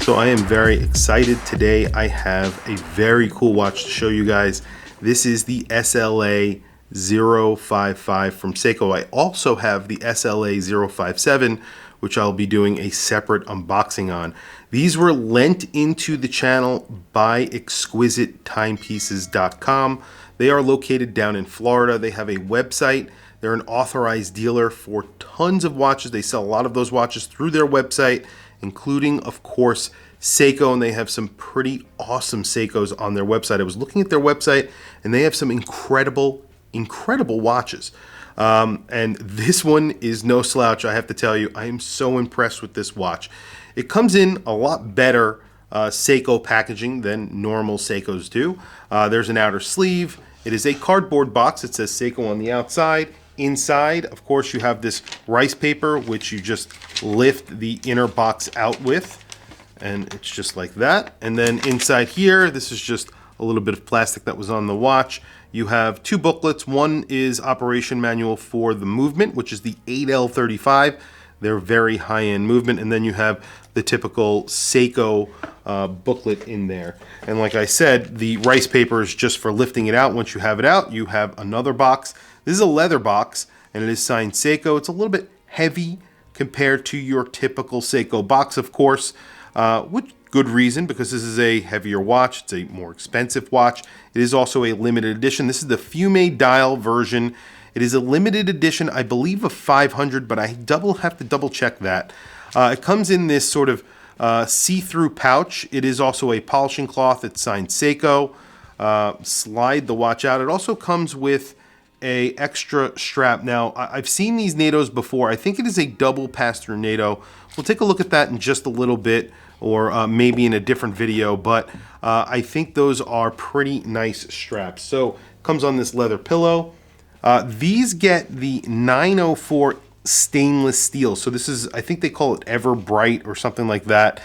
So I am very excited today. I have a very cool watch to show you guys. This is the SLA055 from Seiko. I also have the SLA057, which I'll be doing a separate unboxing on. These were lent into the channel by exquisitetimepieces.com. They are located down in Florida. They have a website. They're an authorized dealer for tons of watches. They sell a lot of those watches through their website, including, of course, Seiko, and they have some pretty awesome Seikos on their website. I was looking at their website, and they have some incredible watches. And this one is no slouch, I have to tell you. I am so impressed with this watch. It comes in a lot better Seiko packaging than normal Seikos do. There's an outer sleeve. It is a cardboard box. It says Seiko on the outside. Inside, of course, you have this rice paper, which you just lift the inner box out with, and it's just like that. And then inside here, this is just a little bit of plastic that was on the watch. You have two booklets. One is operation manual for the movement, which is the 8L35. They're very high-end movement. And then you have the typical Seiko booklet in there. And like I said, the rice paper is just for lifting it out. Once you have it out, you have another box. This is a leather box, and it is signed Seiko. It's a little bit heavy compared to your typical Seiko box, of course, with good reason, because this is a heavier watch. It's a more expensive watch. It is also a limited edition. This is the Fume dial version. It is a limited edition, I believe, of 500, but I have to double check that. It comes in this sort of see-through pouch. It is also a polishing cloth. It's signed Seiko. Slide the watch out. It also comes with a extra strap. Now, I've seen these NATOs before. I think it is a double pass-through NATO. We'll take a look at that in just a little bit, or maybe in a different video, but I think those are pretty nice straps. So it comes on this leather pillow. These get the 904 stainless steel. So this is, I think they call it Ever Bright or something like that.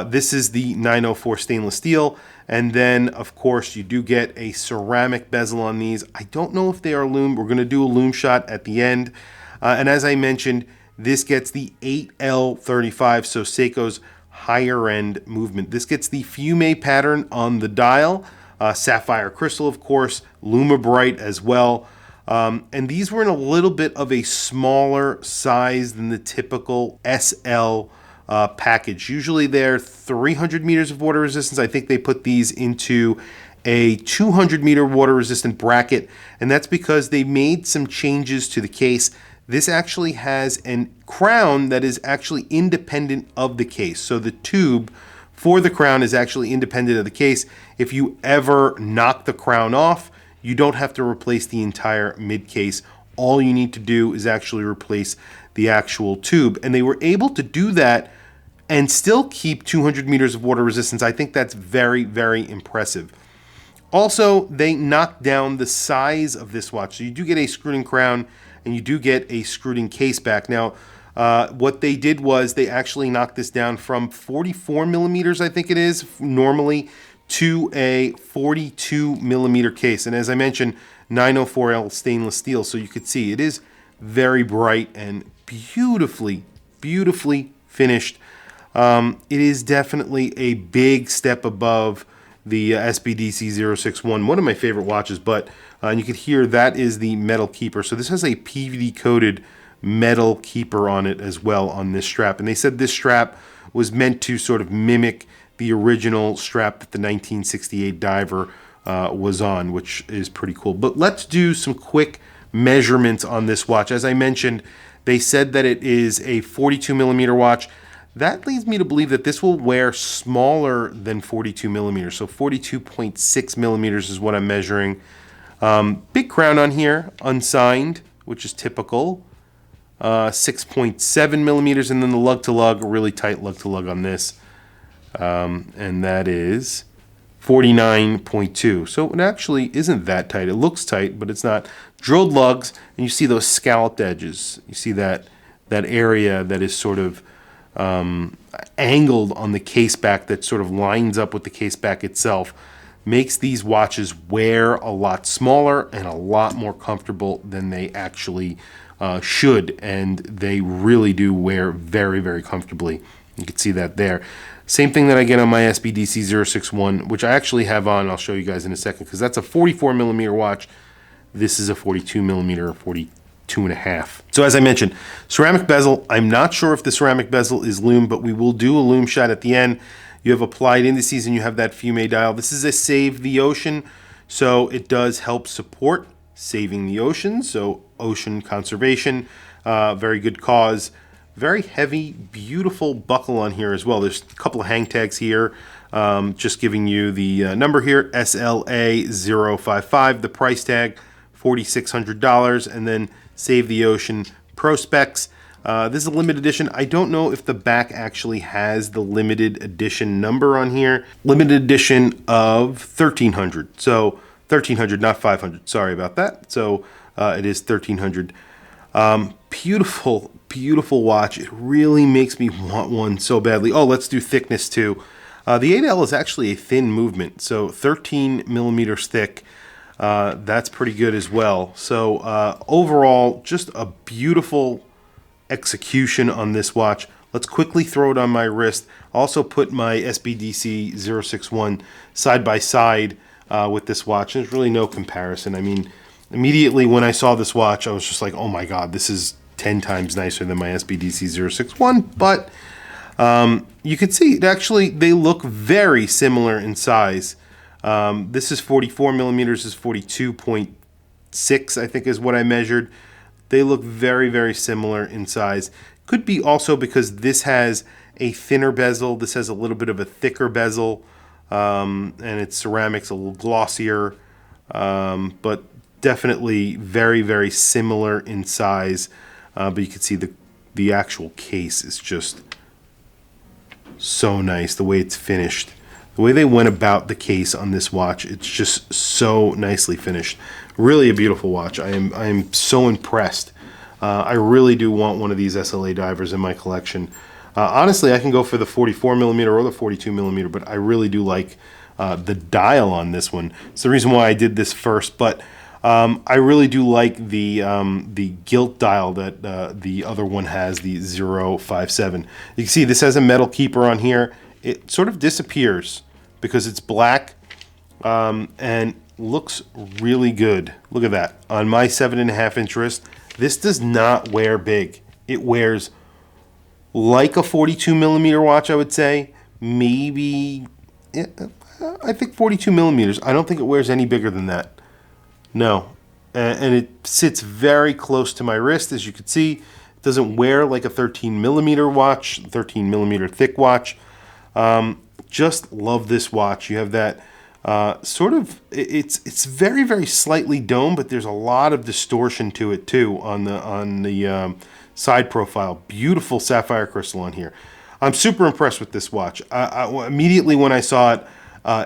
This is the 904 stainless steel. And then, of course, you do get a ceramic bezel on these. I don't know if they are lume. We're going to do a lume shot at the end. And as I mentioned, this gets the 8L35, so Seiko's higher end movement. This gets the Fume pattern on the dial, sapphire crystal, of course, Luma Bright as well. And these were in a little bit of a smaller size than the typical SL package. Usually they're 300 meters of water resistance. I think they put these into a 200 meter water resistant bracket, and that's because they made some changes to the case. This actually has a crown that is actually independent of the case. So the tube for the crown is actually independent of the case. If you ever knock the crown off, you don't have to replace the entire mid case. All you need to do is actually replace the actual tube. And they were able to do that and still keep 200 meters of water resistance. I think that's very, very impressive. Also, they knocked down the size of this watch. So you do get a screwed-in crown, and you do get a screwed-in case back. Now, what they did was they actually knocked this down from 44 millimeters, I think it is, normally, to a 42 millimeter case. And as I mentioned, 904L stainless steel. So you could see it is very bright and beautifully finished. It is definitely a big step above the SBDC 061, one of my favorite watches, but you can hear that is the metal keeper. So this has a PVD coated metal keeper on it as well on this strap. And they said this strap was meant to sort of mimic the original strap that the 1968 diver was on, which is pretty cool. But let's do some quick measurements on this watch. As I mentioned, they said that it is a 42 millimeter watch. That leads me to believe that this will wear smaller than 42 millimeters. So 42.6 millimeters is what I'm measuring. Big crown on here, unsigned, which is typical. 6.7 millimeters, and then the lug-to-lug, a really tight lug-to-lug on this. And that is 49.2. So it actually isn't that tight. It looks tight, but it's not. Drilled lugs, and you see those scalloped edges. You see that area that is sort of angled on the case back, that sort of lines up with the case back itself, makes these watches wear a lot smaller and a lot more comfortable than they actually should, and they really do wear very, very comfortably. You can see that there. Same thing that I get on my SBDC 061, which I actually have on. I'll show you guys in a second, because that's a 44 millimeter watch. This is a 42 millimeter, 42 and a half. So as I mentioned, ceramic bezel. I'm not sure if the ceramic bezel is lume, but we will do a lume shot at the end. You have applied indices and you have that fume dial. This is a Save the Ocean, so it does help support saving the ocean, so ocean conservation. Very good cause. Very heavy, beautiful buckle on here as well. There's a couple of hang tags here, just giving you the number here, SLA055, the price tag, $4,600, and then Save the Ocean Prospex. This is a limited edition. I don't know if the back actually has the limited edition number on here. Limited edition of 1,300. So 1,300, not 500. Sorry about that. So it is 1,300. Beautiful, beautiful watch. It really makes me want one so badly. Oh, let's do thickness too. The 8L is actually a thin movement, so 13 millimeters thick. That's pretty good as well. So overall, just a beautiful execution on this watch. Let's quickly throw it on my wrist. Also put my SBDC 061 side by side with this watch. There's really no comparison. I mean, immediately when I saw this watch, I was just like, oh my God, this is 10 times nicer than my SBDC 061. But you can see, it actually, they look very similar in size. This is 44 millimeters, this is 42.6, I think is what I measured. They look very, very similar in size. Could be also because this has a thinner bezel, this has a little bit of a thicker bezel, and its ceramics a little glossier, but definitely very, very similar in size. But you can see the actual case is just so nice, the way it's finished. The way they went about the case on this watch, it's just so nicely finished. Really a beautiful watch. I am so impressed. I really do want one of these SLA divers in my collection. Honestly, I can go for the 44 millimeter or the 42 millimeter, but I really do like the dial on this one. It's the reason why I did this first, but I really do like the gilt dial that the other one has, the 057. You can see this has a metal keeper on here. It sort of disappears because it's black and looks really good. Look at that. On my 7.5-inch wrist, this does not wear big. It wears like a 42 millimeter watch, I would say. Maybe, I think 42 millimeters. I don't think it wears any bigger than that. No. And it sits very close to my wrist, as you can see. It doesn't wear like a 13 millimeter watch, 13 millimeter thick watch. Just love this watch. You have that sort of, it's very, very slightly domed, but there's a lot of distortion to it too on the side profile. Beautiful sapphire crystal on here. I'm super impressed with this watch. Immediately when I saw it,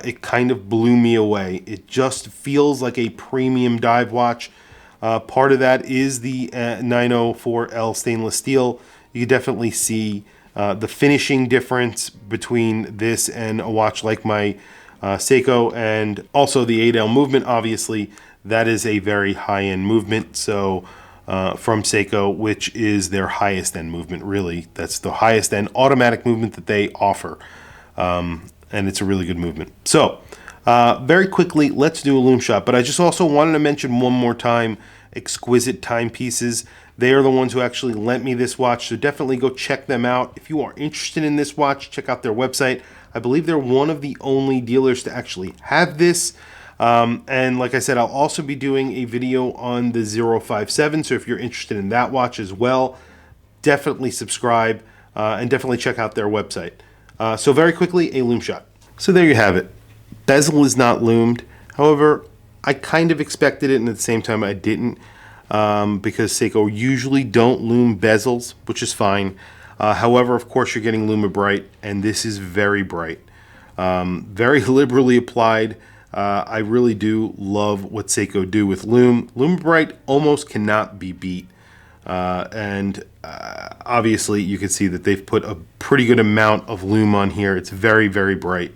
it kind of blew me away. It just feels like a premium dive watch. Part of that is the 904L stainless steel. You can definitely see the finishing difference between this and a watch like my Seiko, and also the 8L movement. Obviously, that is a very high-end movement. So from Seiko, which is their highest end movement, really. That's the highest end automatic movement that they offer. And it's a really good movement. So very quickly, let's do a lume shot. But I just also wanted to mention one more time, Exquisite Timepieces. They are the ones who actually lent me this watch, so definitely go check them out. If you are interested in this watch, check out their website. I believe they're one of the only dealers to actually have this. And like I said, I'll also be doing a video on the 057, so if you're interested in that watch as well, definitely subscribe and definitely check out their website. So very quickly, a lume shot. So there you have it. Bezel is not lumed. However, I kind of expected it, and at the same time I didn't, because Seiko usually don't lume bezels, which is fine. However, of course, you're getting Luma Bright, and this is very bright. Very liberally applied. I really do love what Seiko do with lume. Luma Bright almost cannot be beat. Obviously, you can see that they've put a pretty good amount of lume on here. It's very, very bright.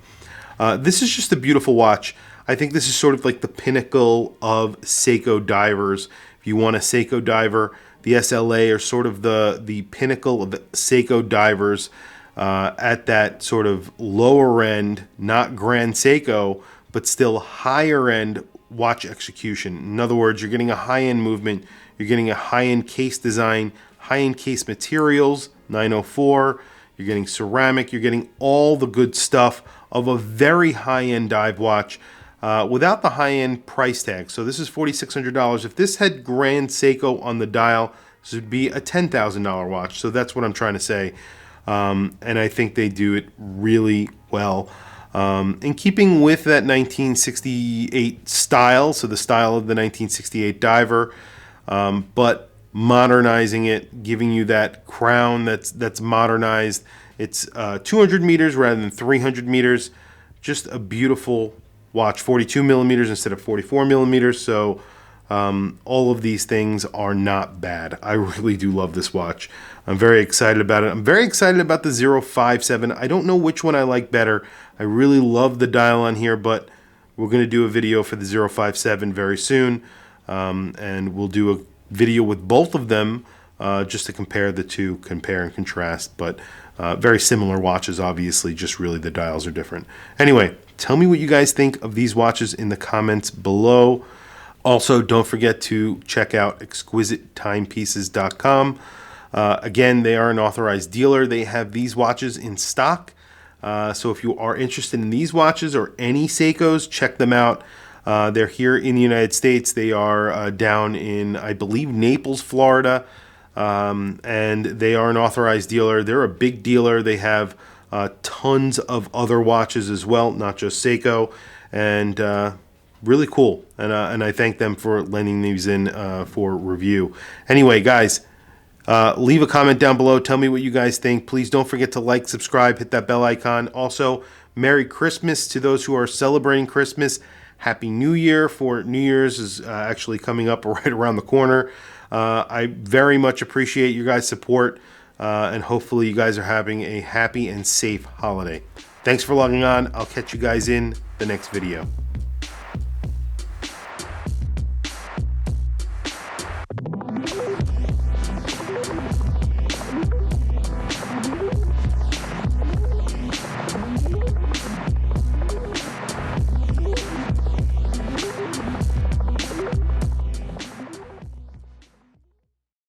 This is just a beautiful watch. I think this is sort of like the pinnacle of Seiko divers. If you want a Seiko diver, the SLA are sort of the pinnacle of the Seiko divers. at that sort of lower end, not Grand Seiko, but still higher end watch execution. In other words, you're getting a high-end movement, you're getting a high-end case design, high-end case materials, 904, you're getting ceramic, you're getting all the good stuff of a very high-end dive watch without the high-end price tag. So this is $4,600. If this had Grand Seiko on the dial, this would be a $10,000 watch. So that's what I'm trying to say. And I think they do it really well. In keeping with that 1968 style, so the style of the 1968 diver, but modernizing it, giving you that crown that's modernized. It's 200 meters rather than 300 meters. Just a beautiful watch, 42 millimeters instead of 44 millimeters. So all of these things are not bad. I really do love this watch. I'm very excited about it. I'm very excited about the 057. I don't know which one I like better. I really love the dial on here, but we're going to do a video for the 057 very soon. And we'll do a video with both of them just to compare the two, compare and contrast. But very similar watches, obviously, just really the dials are different. Anyway, tell me what you guys think of these watches in the comments below. Also, don't forget to check out exquisitettimepieces.com. Again, they are an authorized dealer. They have these watches in stock. So if you are interested in these watches or any Seikos, check them out. They're here in the United States. They are down in, I believe, Naples, Florida. And they are an authorized dealer. They're a big dealer. They have tons of other watches as well, not just Seiko. And really cool. And I thank them for lending these in for review. Anyway, guys, leave a comment down below. Tell me what you guys think. Please don't forget to like, subscribe, hit that bell icon. Also, Merry Christmas to those who are celebrating Christmas. Happy New Year. For New Year's is actually coming up right around the corner. I very much appreciate your guys' support, and hopefully you guys are having a happy and safe holiday. Thanks for logging on. I'll catch you guys in the next video.